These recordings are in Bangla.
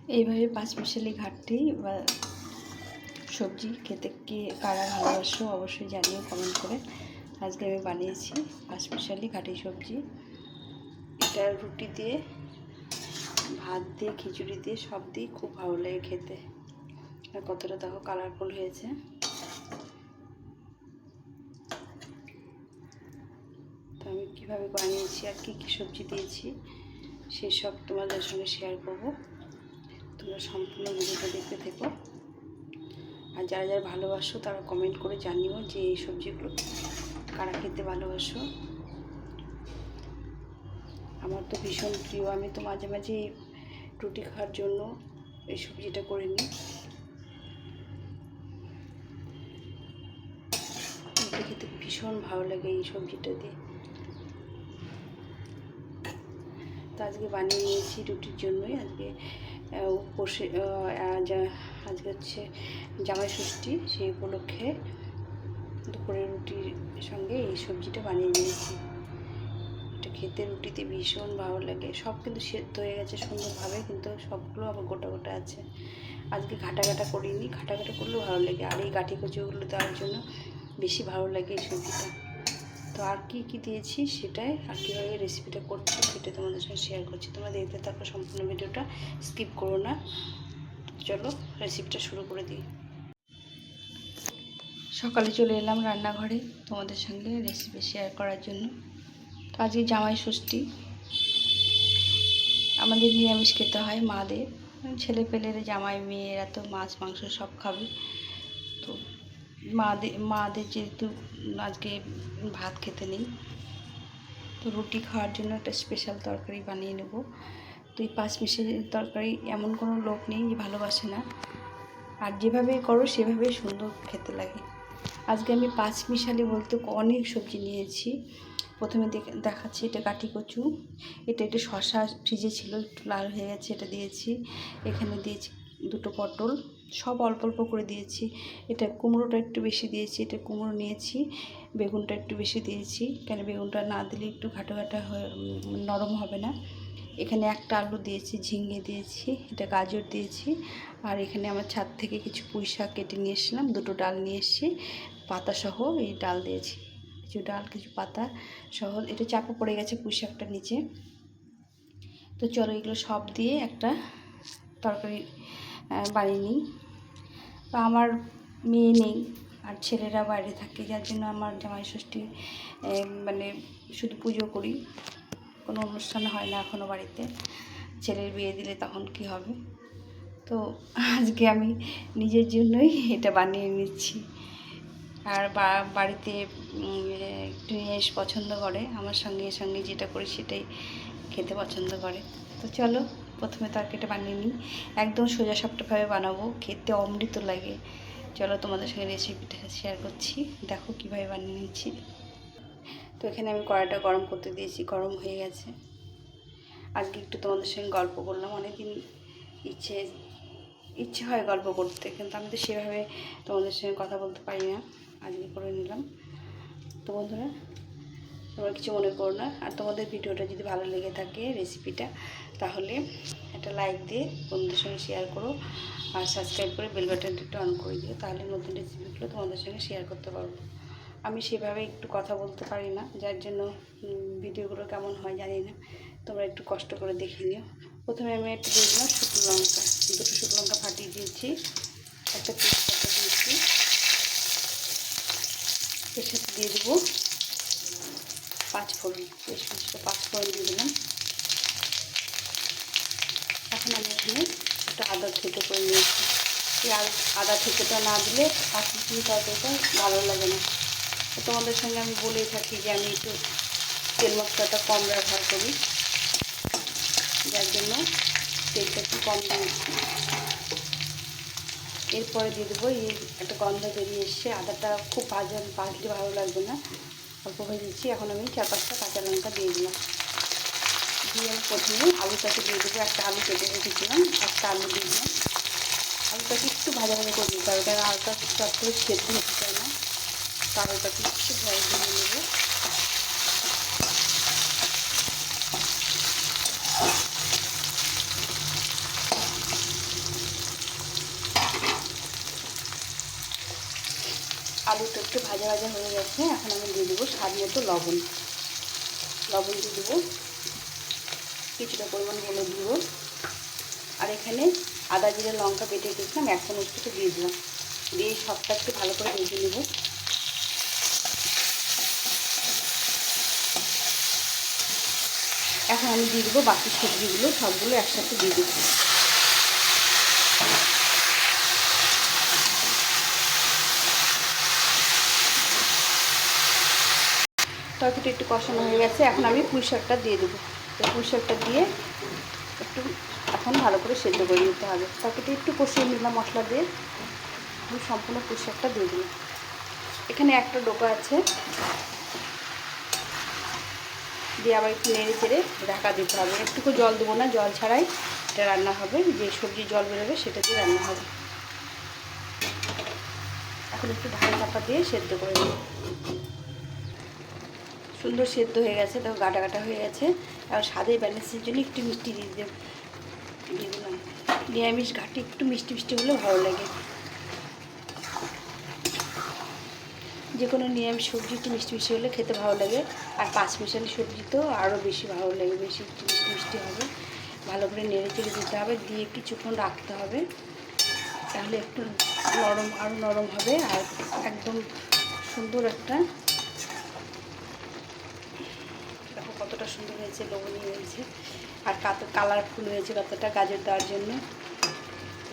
এইভাবে পাঁচমিশালি ঘাটতি বা সবজি খেতে কি কারা ভালোবাসো অবশ্যই জানিও কমেন্ট করে। আজকে আমি বানিয়েছি পাঁচমিশালি ঘাটি সবজি। এটা রুটি দিয়ে, ভাত দিয়ে, খিচুড়ি দিয়ে, সব দিয়ে খুব ভালো লাগে খেতে। আর কতটা দেখো কালারফুল হয়েছে। তো আমি কীভাবে বানিয়েছি আর কী কী সবজি দিয়েছি সেসব তোমাদের সঙ্গে শেয়ার করব। তোমরা সম্পূর্ণ ভিডিওটা দেখতে থেকো। আর যারা যারা ভালোবাসো তারা কমেন্ট করে জানিও যে এই সবজিগুলো কারা খেতে ভালোবাসো। আমার তো ভীষণ প্রিয়। আমি তো মাঝে মাঝে রুটি খাওয়ার জন্য এই সবজিটা করে নিই। রুটি খেতে ভীষণ ভালো লাগে এই সবজিটা দিয়ে। তো আজকে বানিয়ে নিয়েছি রুটির জন্যই। আজকে আজকে হচ্ছে জামাই ষষ্ঠী, সেই উপলক্ষে দুপুরে রুটির সঙ্গে এই সবজিটা বানিয়ে নিয়েছি। এটা খেতে রুটিতে ভীষণ ভালো লাগে। সব কিন্তু সেদ্ধ হয়ে গেছে সুন্দরভাবে, কিন্তু সবগুলো আবার গোটা গোটা আছে। আজকে ঘাটা ঘাটা করিনি, ঘাটা ঘাটা করলেও ভালো লাগে। আর এই গাঁঠি কচুগুলো দেওয়ার জন্য বেশি ভালো লাগে এই সবজিটা। তো আর কি কি দিয়েছি সেটাই আর কীভাবে রেসিপিটা করছি সেটা তোমাদের সঙ্গে শেয়ার করছি। তোমরা দেখতে থাকো সম্পূর্ণ ভিডিওটা, স্কিপ করো না। চলো রেসিপিটা শুরু করে দিই। সকালে চলে এলাম রান্নাঘরে তোমাদের সঙ্গে রেসিপি শেয়ার করার জন্য। তো আজকে জামাই ষষ্ঠী, আমাদের নিরামিষ খেতে হয় মাদের। ছেলে পেলেরা, জামাই মেয়েরা তো মাছ মাংস সব খাবে। তো মাদের যেহেতু আজকে ভাত খেতে নেই, তো রুটি খাওয়ার জন্য একটা স্পেশাল তরকারি বানিয়ে নেব। তো এই পাঁচমিশালি তরকারি এমন কোনো লোক নেই যে ভালোবাসে না, আর যেভাবেই করো সেভাবেই সুন্দর খেতে লাগে। আজকে আমি পাঁচমিশালি বলতে অনেক সবজি নিয়েছি। প্রথমে দেখাচ্ছি, এটা কাঠি কচু, এটা শশা ফ্রিজে ছিল, একটু লাল হয়ে গেছে, এটা দিয়েছি। এখানে দিয়েছি দুটো পটল, সব অল্প অল্প করে দিয়েছি। এটা কুমড়োটা একটু বেশি দিয়েছি, এটা কুমড়ো নিয়েছি। বেগুনটা একটু বেশি দিয়েছি, কেন বেগুনটা না দিলে একটু ঘাটা ঘাটা হয়ে নরম হবে না। এখানে একটা আলু দিয়েছি, ঝিঙে দিয়েছি, এটা গাজর দিয়েছি। আর এখানে আমার ছাদ থেকে কিছু পুঁই শাক কেটে নিয়ে এসেছিলাম, দুটো ডাল নিয়ে এসেছি পাতাসহ, এই ডাল দিয়েছি, কিছু ডাল কিছু পাতা সহ। এটা চাপা পড়ে গেছে পুঁই শাকটার নিচে। তো চলো এগুলো সব দিয়ে একটা তরকারি বানিয়ে নিই। তো আমার মেয়ে নেই আর ছেলেরা বাইরে থাকে, যার জন্য আমার জামাই ষষ্ঠী মানে শুধু পুজো করি, কোনো অনুষ্ঠান হয় না এখনও বাড়িতে। ছেলের বিয়ে দিলে তখন কি হবে। তো আজকে আমি নিজের জন্যই এটা বানিয়ে নিচ্ছি। আর বাড়িতে একটু নিরামিষ পছন্দ করে, আমার সঙ্গে যেটা করি সেটাই খেতে পছন্দ করে। তো চলো প্রথমে তরকারিটা বানিয়ে নিই। একদম সোজা সাপটাভাবে বানাবো, খেতে অমৃত লাগে। চলো তোমাদের সঙ্গে রেসিপিটা শেয়ার করছি, দেখো কীভাবে বানিয়ে নিচ্ছি। তো এখানে আমি কড়াইটা গরম করতে দিয়েছি, গরম হয়ে গেছে। আজকে একটু তোমাদের সঙ্গে গল্প করলাম। অনেকদিন ইচ্ছে হয় গল্প করতে, কিন্তু আমি তো সেভাবে তোমাদের সঙ্গে কথা বলতে পারি না, আজকে করে নিলাম। তো বন্ধুরা তোমরা কিছু মনে করো না। আর তোমাদের ভিডিওটা যদি ভালো লেগে থাকে রেসিপিটা, তাহলে একটা লাইক দিয়ে বন্ধুদের সঙ্গে শেয়ার করো, আর সাবস্ক্রাইব করে বেল বাটনটা একটু অন করে দিও, তাহলে নতুন রেসিপিগুলো তোমাদের সঙ্গে শেয়ার করতে পারবো। আমি সেভাবে একটু কথা বলতে পারি না, যার জন্য ভিডিওগুলো কেমন হয় জানি না, তোমরা একটু কষ্ট করে দেখে নিও। প্রথমে আমি একটু দিয়ে দিলাম শুকনো লঙ্কা, দুটো শুকনো লঙ্কা ফাটিয়ে দিয়েছি, একটা তেজপাতা দিয়েছি, এর সাথে দিয়ে দেবো পাঁচফোড়ন, বেশ কিছুটা পাঁচফোড়ন দিয়ে দিলাম। এখন আমি এখানে একটা আদা থেতো করে নিয়েছি। এই আদা থেতোটা না দিলে পাঁচমিশালি তরকারিটা ভালো লাগে না। তো তোমাদের সঙ্গে আমি বলেই থাকি যে আমি একটু তেল মশলাটা কম ব্যবহার করি, যার জন্য তেলটা একটু কম দিয়েছি। এরপরে দিয়ে দেবো, এই একটা গন্ধ বেরিয়ে এসছে, আদাটা খুব ভাজলে ভালো লাগবে না, অল্প ভেজেছি। এখন আমি 4-5টা কাঁচা লঙ্কা দিয়ে দিলাম। দিয়ে আমি প্রথমে আলুটাকে দিয়ে দেবো, একটা আলু কেটে রেখেছিলাম, একটা আলু দিয়ে দিলাম। আলুটাকে একটু ভাজা ভাজা করে দিতে হবে, কারণ আলুটা চট করে সেদ্ধ হতে চায় না। তো আলুটাকে একটু ভেজে নেবো। আলুটা একটু ভাজা ভাজা হয়ে গেছে। এখন আমি দিয়ে দেবো স্বাদ মতো লবণ দিয়ে দেবো, কিছুটা পরিমাণ হলুদ দেবো, আর এখানে আদা জিরে লঙ্কা বেটে রেখেছিলাম 1 চামচ মতো দিয়ে দিলাম। দিয়ে সবটা একটু ভালো করে ভেজে নেব। এখন আমি দিয়ে দেবো বাকি সবজিগুলো, সবগুলো একসাথে দিয়ে দেবো। তরকারিটা একটু কষানো হয়ে গেছে। এখন আমি পুঁই শাকটা দিয়ে দেবো। তো পুঁই শাকটা দিয়ে একটু এখন ভালো করে সেদ্ধ করে নিতে হবে। তরকারিটা একটু কষিয়ে নিলাম মশলা দিয়ে, আমি সম্পূর্ণ পুঁই শাকটা দিয়ে দিলাম। এখানে একটা ডোকা আছে, দিয়ে আবার একটু নেড়ে চেড়ে ঢাকা দিতে হবে। একটুকু জল দেবো না, জল ছাড়াই এটা রান্না হবে। যে সবজি জল বেরোবে সেটা দিয়ে রান্না হবে। এখন একটু ঢাকা চাপা দিয়ে সেদ্ধ করে নেব। সুন্দর সেদ্ধ হয়ে গেছে, দেখো গাটা গাটা হয়ে গেছে। আর স্বাদের ব্যালেন্সের জন্য একটু মিষ্টি দিয়ে দিলাম। নিরামিষ ঘাটে একটু মিষ্টি মিষ্টি হলেও ভালো লাগে। যে কোনো নিরামিষ সবজি একটু মিষ্টি মিষ্টি হলে খেতে ভালো লাগে। আর পাঁচমিশালি সবজি তো আরও বেশি ভালো লাগে, বেশি একটু মিষ্টি মিষ্টি হবে। ভালো করে নেড়ে চেড়ে দিতে হবে, দিয়ে কিছুক্ষণ রাখতে হবে। তাহলে একটু নরম, আরও নরম হবে। আর একদম সুন্দর একটা, দেখো কতটা সুন্দর হয়েছে, লবণীয় হয়েছে। আর কালারফুল হয়েছে কতটা, গাজর দেওয়ার জন্য।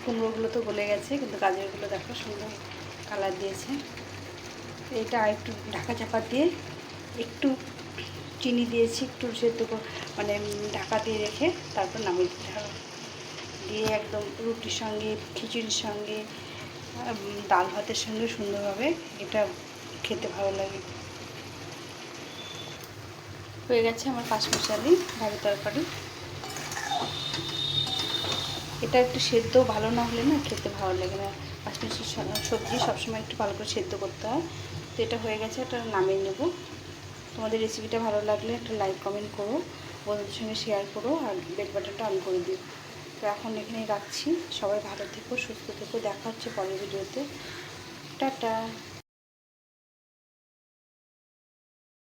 কুমড়োগুলো তো গলে গেছে, কিন্তু গাজরগুলো দেখো সুন্দর কালার দিয়েছে। এটা একটু ঢাকা চাপা দিয়ে একটু চিনি দিয়েছি, একটু সেদ্ধ মানে ঢাকা দিয়ে রেখে তারপর নামিয়ে দিতে হবে। দিয়ে একদম রুটির সঙ্গে, খিচুড়ির সঙ্গে, ডাল ভাতের সঙ্গে সুন্দরভাবে এটা খেতে ভালো লাগে। হয়ে গেছে আমার পাঁচমিশালি ভাজি তরকারি। এটা একটু সেদ্ধ ভালো না হলে না খেতে ভালো লাগে না। পাঁচমিশালি সবজি সবসময় একটু ভালো করে সেদ্ধ করতে হয়। তো এটা হয়ে গেছে, এটা নামিয়ে নেব। তোমাদের রেসিপিটা ভালো লাগলে একটা লাইক কমেন্ট করো, বন্ধুদের সঙ্গে শেয়ার করো, আর বেল বাটনটা অন করে দিও। তো এখন এখানেই রাখছি। সবাই ভালো থেকো, সুস্থ থেকো। দেখা হচ্ছে পরের ভিডিওতে। টাটা।